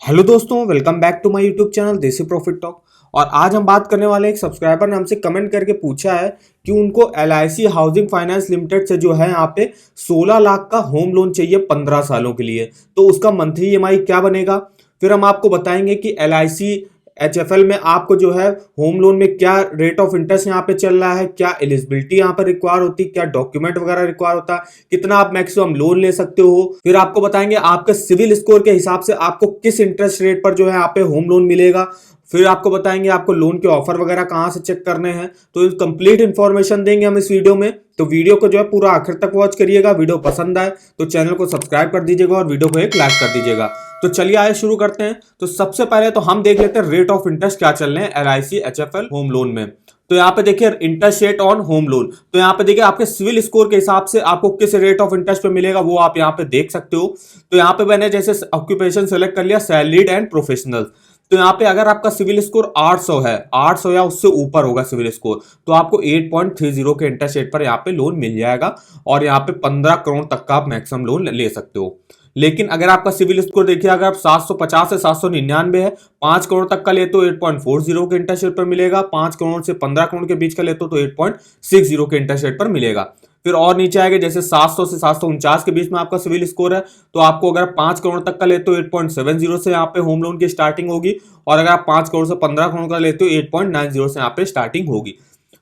Hello दोस्तों, welcome back to my YouTube channel Desi profit talk. और आज हम बात करने वाले एक सब्सक्राइबर ने हमसे कमेंट करके पूछा है कि उनको LIC हाउसिंग फाइनेंस लिमिटेड से जो है यहाँ पे 16 लाख का होम लोन चाहिए 15 सालों के लिए। तो उसका मंथली EMI क्या बनेगा, फिर हम आपको बताएंगे कि LIC HFL में आपको जो है होम लोन में क्या रेट ऑफ इंटरेस्ट यहाँ पे चल रहा है, क्या एलिजिबिलिटी यहाँ पर रिक्वायर होती है, क्या डॉक्यूमेंट वगैरह रिक्वायर होता है, कितना आप मैक्सिमम लोन ले सकते हो। फिर आपको बताएंगे आपके सिविल स्कोर के हिसाब से आपको किस इंटरेस्ट रेट पर जो है यहाँ पे होम लोन मिलेगा। फिर आपको बताएंगे आपको लोन के ऑफर वगैरह कहाँ से चेक करने हैं। तो कंप्लीट इन्फॉर्मेशन देंगे हम इस वीडियो में। तो वीडियो को जो है पूरा आखिर तक वॉच करिएगा। वीडियो पसंद आए तो चैनल को सब्सक्राइब कर दीजिएगा और वीडियो को एक लाइक कर दीजिएगा। तो चलिए आए शुरू करते हैं। तो सबसे पहले तो हम देख लेते हैं रेट ऑफ इंटरेस्ट क्या चल रहे हैं LIC HFL होम लोन में। तो यहाँ पे देखिए interest rate on home loan. तो यहाँ पे देखिए आपके सिविल स्कोर के हिसाब से आपको किस रेट ऑफ इंटरेस्ट पे मिलेगा वो आप यहाँ पे देख सकते हो। तो यहाँ पे मैंने जैसे ऑक्यूपेशन सेलेक्ट कर लिया सैलरीड एंड प्रोफेशनल। तो यहाँ पे अगर आपका सिविल स्कोर 800 है, 800 या उससे ऊपर होगा सिविल स्कोर, तो आपको 8.30 के इंटरेस्ट रेट पर यहाँ पे लोन मिल जाएगा और यहाँ पे 15 करोड़ तक का आप मैक्सिमम लोन ले सकते हो। लेकिन अगर आपका सिविल स्कोर देखिए अगर आप 750 से 799 है, 5 करोड़ तक का लेते हो 8.40 के इंटरेस्ट रेट पर मिलेगा, 5 करोड़ से 15 करोड़ के बीच का लेते हो तो 8.60 के इंटरेस्ट रेट पर मिलेगा। फिर और नीचे आएगा जैसे 700 से 749 के बीच में आपका सिविल स्कोर है, तो आपको अगर 5 करोड़ तक का लेते हो 8.70 से यहाँ पे होम लोन की स्टार्टिंग होगी, और अगर आप 5 करोड़ से 15 करोड़ का लेते हो 8.90 से यहाँ पे स्टार्टिंग होगी।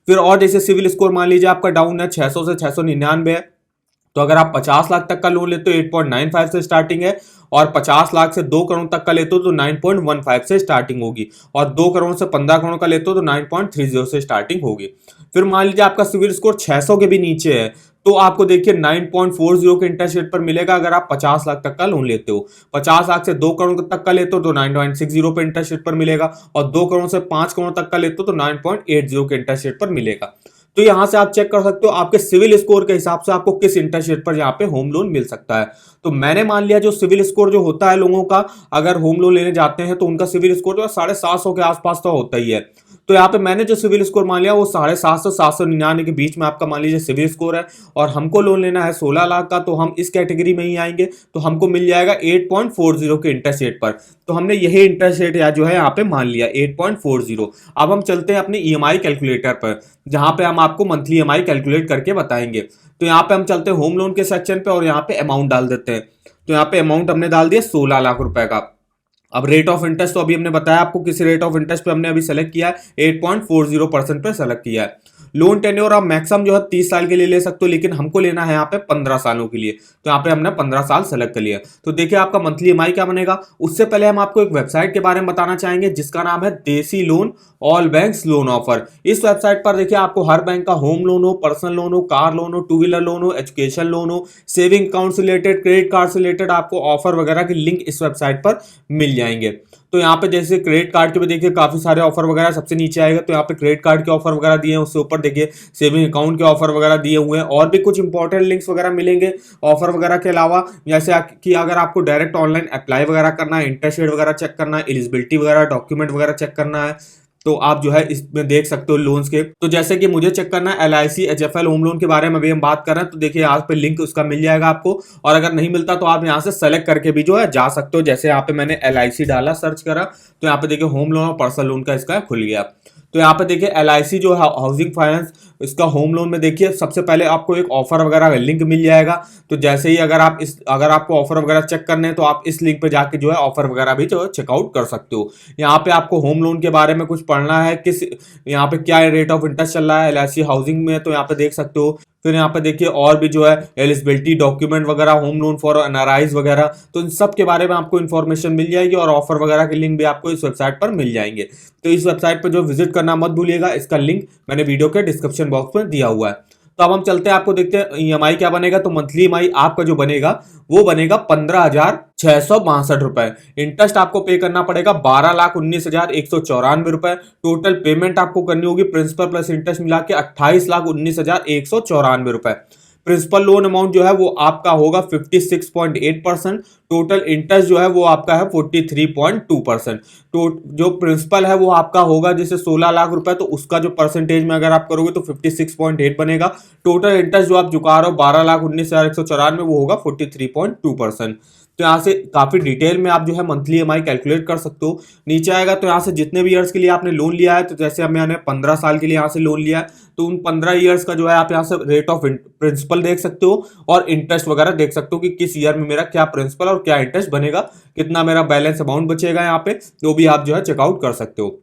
फिर और जैसे सिविल स्कोर मान लीजिए आपका डाउन है 600 से 699 है, तो अगर आप 50 लाख तक का लोन लेते हो 8.95 से स्टार्टिंग है, और 50 लाख से 2 करोड़ तक का लेते हो तो 9.15 से स्टार्टिंग होगी, और 2 करोड़ से 15 करोड़ का लेते हो तो 9.30 से स्टार्टिंग होगी। फिर मान लीजिए आपका सिविल स्कोर 600 के भी नीचे है, तो आपको देखिए 9.40 के इंटरेस्ट रेट पर मिलेगा अगर आप 50 लाख तक का लोन लेते हो। 50 लाख से 2 करोड़ तक का लेते हो तो 9.60 पे इंटरेस्ट रेट पर मिलेगा, और 2 करोड़ से 5 करोड़ तक का लेते हो तो 9.80 के इंटरेस्ट रेट पर मिलेगा। तो यहां से आप चेक कर सकते हो आपके सिविल स्कोर के हिसाब से आपको किस इंटरेस्ट रेट पर यहाँ पे होम लोन मिल सकता है। तो मैंने मान लिया जो सिविल स्कोर जो होता है लोगों का, अगर होम लोन लेने जाते हैं तो उनका सिविल स्कोर जो 750 के आसपास तो होता ही है। तो यहाँ पे मैंने जो सिविल स्कोर मान लिया वो 750 799 के बीच में आपका मान लीजिए सिविल स्कोर है, और हमको लोन लेना है 16 लाख का, तो हम इस कैटेगरी में ही आएंगे। तो हमको मिल जाएगा 8.40 के इंटरेस्ट रेट पर। तो हमने यही इंटरेस्ट रेट या जो है यहाँ पे मान लिया 8.40। अब हम चलते हैं अपने EMI कैलकुलेटर पर, जहां पे हम आपको मंथली EMI कैलकुलेट करके बताएंगे। तो यहाँ पे हम चलते हैं होम लोन के सेक्शन पे और यहाँ पे अमाउंट डाल देते हैं। तो यहाँ पे अमाउंट हमने डाल दिया 16 लाख रुपए का। अब रेट ऑफ इंटरेस्ट तो अभी हमने बताया आपको किस रेट ऑफ इंटरेस्ट पे हमने अभी सेलेक्ट किया है, 8.40% पे सेलेक्ट किया है। लोन टेन्योर आप मैक्सिमम जो है 30 साल के लिए ले सकते हो, लेकिन हमको लेना है यहाँ पे 15 सालों के लिए, तो यहाँ पे हमने 15 साल सेलेक्ट कर लिया। तो देखिए आपका मंथली EMI क्या बनेगा। उससे पहले हम आपको एक वेबसाइट के बारे में बताना चाहेंगे जिसका नाम है देसी loan all banks loan offer. इस वेबसाइट पर देखिए आपको हर बैंक का होम लोन हो, पर्सनल लोन हो, कार लोन हो, टू व्हीलर लोन हो, एजुकेशन लोन हो, सेविंग अकाउंट से रिलेटेड, क्रेडिट कार्ड से रिलेटेड आपको ऑफर वगैरह के लिंक इस वेबसाइट पर मिल जाएंगे। तो यहाँ पे जैसे क्रेडिट कार्ड के भी देखिए काफी सारे ऑफर वगैरह सबसे नीचे आएगा, तो यहाँ पे क्रेडिट कार्ड के ऑफर वगैरह दिए हैं, उससे ऊपर देखिए सेविंग अकाउंट के ऑफर वगैरह दिए हुए हैं, और भी कुछ इंपॉर्टेंट लिंक्स वगैरह मिलेंगे ऑफर वगैरह के अलावा। जैसे कि अगर आपको डायरेक्ट ऑनलाइन अप्लाई वगैरह करना है, इंटरेस्ट रेट वगैरह चेक करना है, एलिजिबिलिटी वगैरह डॉक्यूमेंट वगैरह चेक करना है, तो आप जो है इसमें देख सकते हो लोन्स के। तो जैसे कि मुझे चेक करना है LIC HFL होम लोन के बारे में अभी हम बात कर रहे हैं, तो देखिए यहाँ पे लिंक उसका मिल जाएगा आपको, और अगर नहीं मिलता तो आप यहाँ से सेलेक्ट करके भी जो है जा सकते हो। जैसे यहाँ पे मैंने LIC डाला, सर्च करा, तो यहाँ पे देखिए होम लोन और पर्सनल लोन का इसका खुल गया। तो यहाँ पे देखिए LIC जो है हाउसिंग फाइनेंस, इसका होम लोन में देखिए सबसे पहले आपको एक ऑफर वगैरह लिंक मिल जाएगा। तो जैसे ही अगर आपको ऑफर वगैरह चेक करने हैं तो आप इस लिंक पे जाके जो है ऑफर वगैरह भी जो है चेकआउट कर सकते हो। यहाँ पे आपको होम लोन के बारे में कुछ पढ़ना है, किस यहाँ पे क्या रेट ऑफ इंटरेस्ट चल रहा है LIC हाउसिंग में, तो यहाँ पे देख सकते हो। फिर यहाँ पे देखिए और भी जो है एलिजिबिलिटी डॉक्यूमेंट वगैरह, होम लोन फॉर एनआरआईज वगैरह, तो इन सब के बारे में आपको इन्फॉर्मेशन मिल जाएगी, और ऑफर वगैरह के लिंक भी आपको इस वेबसाइट पर मिल जाएंगे। तो इस वेबसाइट पर जो विजिट करना मत भूलिएगा, इसका लिंक मैंने वीडियो के डिस्क्रिप्शन बॉक्स में दिया हुआ है। तो अब हम चलते हैं, आपको देखते हैं EMI क्या बनेगा। तो मंथली EMI आपका जो बनेगा वो बनेगा 15,662 रुपए। इंटरेस्ट आपको पे करना पड़ेगा 12,19,194 रुपए। टोटल पेमेंट आपको करनी होगी प्रिंसिपल प्लस इंटरेस्ट मिला के 28,19,194 रुपए। प्रिंसिपल लोन अमाउंट जो है वो आपका होगा 56.8%। टोटल इंटरेस्ट जो है वो आपका है 43.2%। तो जो प्रिंसिपल है वो आपका होगा जैसे 16 लाख रुपए, तो उसका जो परसेंटेज में अगर आप करोगे तो 56.8 बनेगा। टोटल इंटरेस्ट जो आप चुका रहे हो 12,19,194 वो होगा 43.2%। तो यहाँ से काफी डिटेल में आप जो है मंथली ईएमआई कैलकुलेट कर सकते हो। नीचे आएगा तो यहाँ से जितने भी ईयर्स के लिए आपने लोन लिया है, तो जैसे मैंने 15 साल के लिए यहाँ से लोन लिया है, तो उन 15 ईयर्स का जो है आप यहाँ से रेट ऑफ प्रिंसिपल देख सकते हो और इंटरेस्ट वगैरह देख सकते हो कि किस ईयर में मेरा क्या प्रिंसिपल और क्या इंटरेस्ट बनेगा, कितना मेरा बैलेंस अमाउंट बचेगा यहाँ पे, तो भी आप जो है चेकआउट कर सकते हो।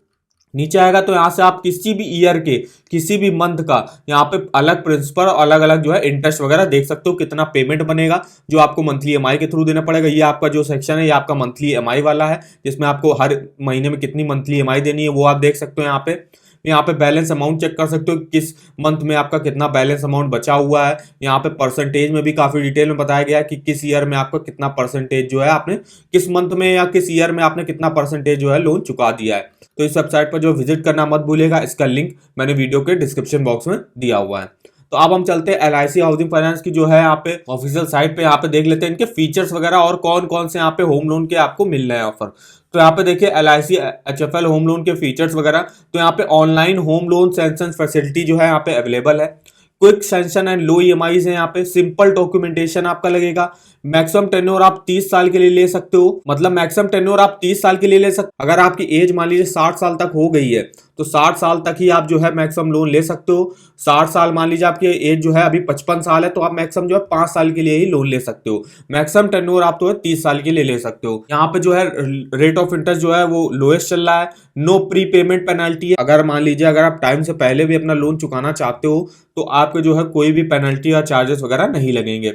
नीचे आएगा तो यहाँ से आप किसी भी ईयर के किसी भी मंथ का यहाँ पे अलग प्रिंसिपल और अलग अलग जो है इंटरेस्ट वगैरह देख सकते हो, कितना पेमेंट बनेगा जो आपको मंथली ईएमआई के थ्रू देना पड़ेगा। ये आपका जो सेक्शन है ये आपका मंथली ईएमआई वाला है, जिसमें आपको हर महीने में कितनी मंथली ईएमआई देनी है वो आप देख सकते हो। यहाँ पे बैलेंस अमाउंट चेक कर सकते हो किस मंथ में आपका कितना बैलेंस अमाउंट बचा हुआ है। यहाँ पे परसेंटेज में भी काफी डिटेल में बताया गया है कि किस ईयर में आपका कितना परसेंटेज जो है आपने किस मंथ में या किस ईयर में आपने कितना परसेंटेज जो है लोन चुका दिया है। तो इस वेबसाइट पर जो विजिट करना मत भूलिएगा, इसका लिंक मैंने वीडियो के डिस्क्रिप्शन बॉक्स में दिया हुआ है। तो अब हम चलते हैं एलआईसी हाउसिंग फाइनेंस की जो है यहाँ पे ऑफिशियल साइट पे, यहाँ पे देख लेते हैं इनके फीचर्स वगैरह और कौन कौन से यहाँ पे होम लोन के आपको मिल रहे हैं ऑफर। तो यहाँ पे देखिए एलआईसी एचएफएल होम लोन के फीचर्स वगैरह, तो यहाँ पे online home loan sanction facility जो है यहाँ पे अवेलेबल है, quick sanction and low EMIs है, यहाँ पे सिंपल डॉक्यूमेंटेशन आपका लगेगा, मैक्सिमम टेन्योर आप 30 साल के लिए ले सकते हो, मतलब मैक्सिमम टेन्योर आप 30 साल के लिए ले सकते हो। अगर आपकी एज मान लीजिए 60 साल तक हो गई है तो 60 साल तक ही आप जो है मैक्सिमम लोन ले सकते हो। 60 साल मान लीजिए आपकी एज जो है अभी 55 साल है तो आप मैक्सिमम जो है 5 साल के लिए ही लोन ले सकते हो। मैक्सिमम टेन्योर आप तो है 30 साल के लिए ले सकते हो। यहाँ पे जो है रेट ऑफ इंटरेस्ट जो है वो लोएस्ट चल रहा है, नो प्री पेमेंट पेनल्टी है। अगर मान लीजिए अगर आप टाइम से पहले भी अपना लोन चुकाना चाहते हो तो आपके जो है कोई भी पेनल्टी या चार्जेस वगैरह नहीं लगेंगे।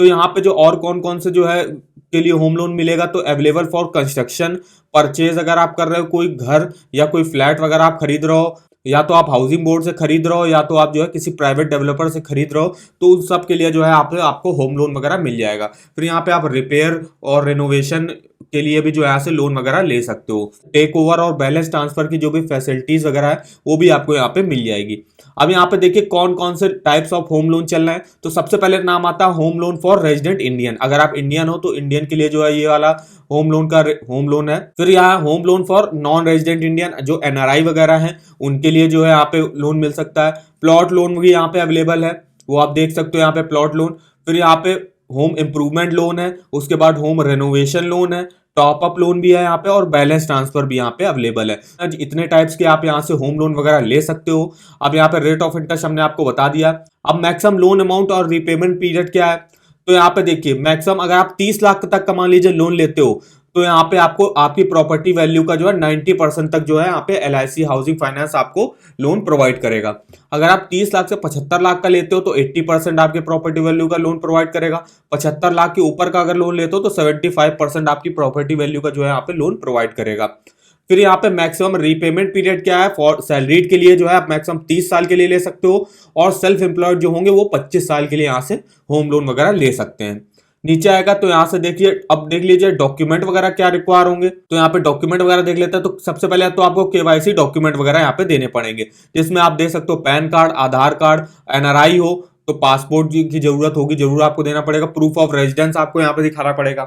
तो यहाँ पे जो और कौन कौन से जो है के लिए होम लोन मिलेगा, तो अवेलेबल फॉर कंस्ट्रक्शन परचेज, अगर आप कर रहे हो कोई घर या कोई फ्लैट वगैरह आप खरीद रहे हो, या तो आप हाउसिंग बोर्ड से खरीद रहे हो या तो आप जो है किसी प्राइवेट डेवलपर से खरीद रहे हो, तो उन सब के लिए जो है आपको होम लोन वगैरह मिल जाएगा। फिर यहाँ पे आप रिपेयर और रेनोवेशन के लिए भी जो है यहाँ से लोन वगैरह ले सकते हो। टेक ओवर और बैलेंस ट्रांसफर की जो भी फैसिलिटीज वगैरह है वो भी आपको यहाँ पे मिल जाएगी। अब यहाँ पे देखिए कौन कौन से टाइप्स ऑफ होम लोन चल रहे हैं। तो सबसे पहले नाम आता है home loan for resident Indian, अगर आप इंडियन हो तो इंडियन के लिए जो है ये वाला होम लोन है। फिर यहाँ home loan for non resident Indian, जो एनआरआई वगैरह हैं उनके लिए जो है यहाँ पे लोन मिल सकता है। प्लॉट लोन भी यहाँ पे अवेलेबल है, वो आप देख सकते हो यहाँ पे प्लॉट लोन। फिर यहाँ पे होम इम्प्रूवमेंट लोन है, उसके बाद होम रेनोवेशन लोन है, टॉप अप लोन भी है यहाँ पे और बैलेंस ट्रांसफर भी यहाँ पे अवेलेबल है। इतने टाइप्स के आप यहाँ से होम लोन वगैरह ले सकते हो। अब यहाँ पे रेट ऑफ इंटरेस्ट हमने आपको बता दिया। अब मैक्सिमम लोन अमाउंट और रीपेमेंट पीरियड क्या है, तो यहाँ पे देखिए मैक्सिमम अगर आप 30 लाख तक का मान लीजिए लोन लेते हो तो यहाँ पे आपको आपकी प्रॉपर्टी वैल्यू का जो है 90% तक जो है यहाँ पे एलआईसी हाउसिंग फाइनेंस आपको लोन प्रोवाइड करेगा। अगर आप 30 लाख से 75 लाख का लेते हो तो 80% आपके प्रॉपर्टी वैल्यू का लोन प्रोवाइड करेगा। 75 लाख के ऊपर का अगर लोन लेते हो तो 75% आपकी प्रॉपर्टी वैल्यू का जो है यहाँ पे लोन प्रोवाइड करेगा। फिर यहाँ पे मैक्सिमम रीपेमेंट पीरियड क्या है, फॉर सैलरीड के लिए जो है आप मैक्सिमम 30 साल के लिए ले सकते हो और सेल्फ एम्प्लॉयड जो होंगे वो 25 साल के लिए यहाँ से होम लोन वगैरह ले सकते हैं। नीचे आएगा तो यहाँ से देखिए, अब देख लीजिए डॉक्यूमेंट वगैरह क्या रिक्वायर होंगे। तो यहाँ पे डॉक्यूमेंट वगैरह देख लेते हैं। तो सबसे पहले तो आपको केवाईसी डॉक्यूमेंट वगैरह यहाँ पे देने पड़ेंगे, जिसमें आप देख सकते हो पैन कार्ड, आधार कार्ड, एनआरआई हो तो पासपोर्ट की जरूरत होगी, जरूर आपको देना पड़ेगा। प्रूफ ऑफ रेजिडेंस आपको यहाँ पे दिखाना पड़ेगा।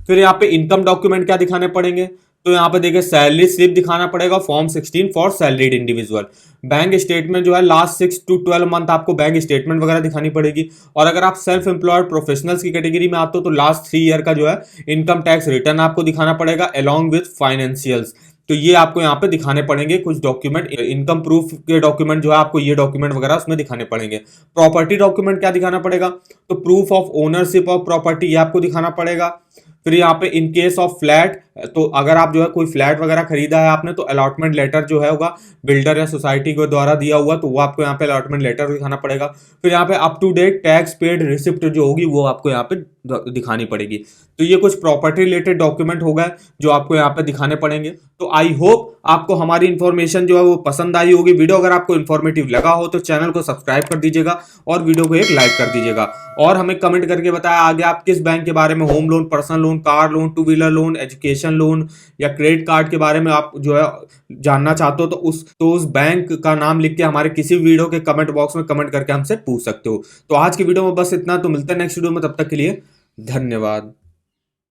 फिर यहाँ पे इनकम डॉक्यूमेंट क्या दिखाने पड़ेंगे, तो यहाँ पे देखिए सैलरी स्लिप दिखाना पड़ेगा, form 16 for salaried individual. Bank statement जो है लास्ट 6 to 12 मंथ आपको बैंक स्टेटमेंट वगैरह दिखानी पड़ेगी। और अगर आप सेल्फ एम्प्लॉयड प्रोफेशनल्स की कैटेगरी में आते हो तो लास्ट 3 ईयर का जो है इनकम टैक्स रिटर्न आपको दिखाना पड़ेगा अलॉन्ग विथ फाइनेंशियल्स। तो ये आपको यहाँ पे दिखाने पड़ेंगे कुछ डॉक्यूमेंट, इनकम प्रूफ के डॉक्यूमेंट जो है आपको ये डॉक्यूमेंट वगैरह उसमें दिखाने पड़ेंगे। प्रॉपर्टी डॉक्यूमेंट क्या दिखाना पड़ेगा, तो proof of ownership of property ये आपको दिखाना पड़ेगा। फिर यहाँ पे इन केस ऑफ फ्लैट, तो अगर आप जो है कोई फ्लैट वगैरह खरीदा है आपने तो अलॉटमेंट लेटर जो है होगा बिल्डर या सोसाइटी के द्वारा दिया हुआ, तो वो आपको यहाँ पे अलॉटमेंट लेटर दिखाना पड़ेगा। फिर यहाँ पे up to date tax paid receipt जो होगी वो आपको यहाँ पे दिखानी पड़ेगी। तो ये कुछ प्रॉपर्टी रिलेटेड डॉक्यूमेंट हो गए जो आपको यहाँ पे दिखाने पड़ेंगे। तो आई होप आपको हमारी इन्फॉर्मेशन जो है वो पसंद आई होगी। वीडियो अगर आपको इन्फॉर्मेटिव लगा हो तो चैनल को सब्सक्राइब कर दीजिएगा और वीडियो को एक लाइक कर दीजिएगा। और हमें कमेंट करके बताया आगे आप किस बैंक के बारे में, home loan, personal loan, car loan, 2 wheeler loan, education loan या क्रेडिट कार्ड के बारे में आप जो है जानना चाहते हो तो उस बैंक का नाम लिख के हमारे किसी वीडियो के कमेंट बॉक्स में कमेंट करके हमसे पूछ सकते हो। तो आज की वीडियो में बस इतना, तो मिलते हैं नेक्स्ट वीडियो में, तब तक के लिए धन्यवाद।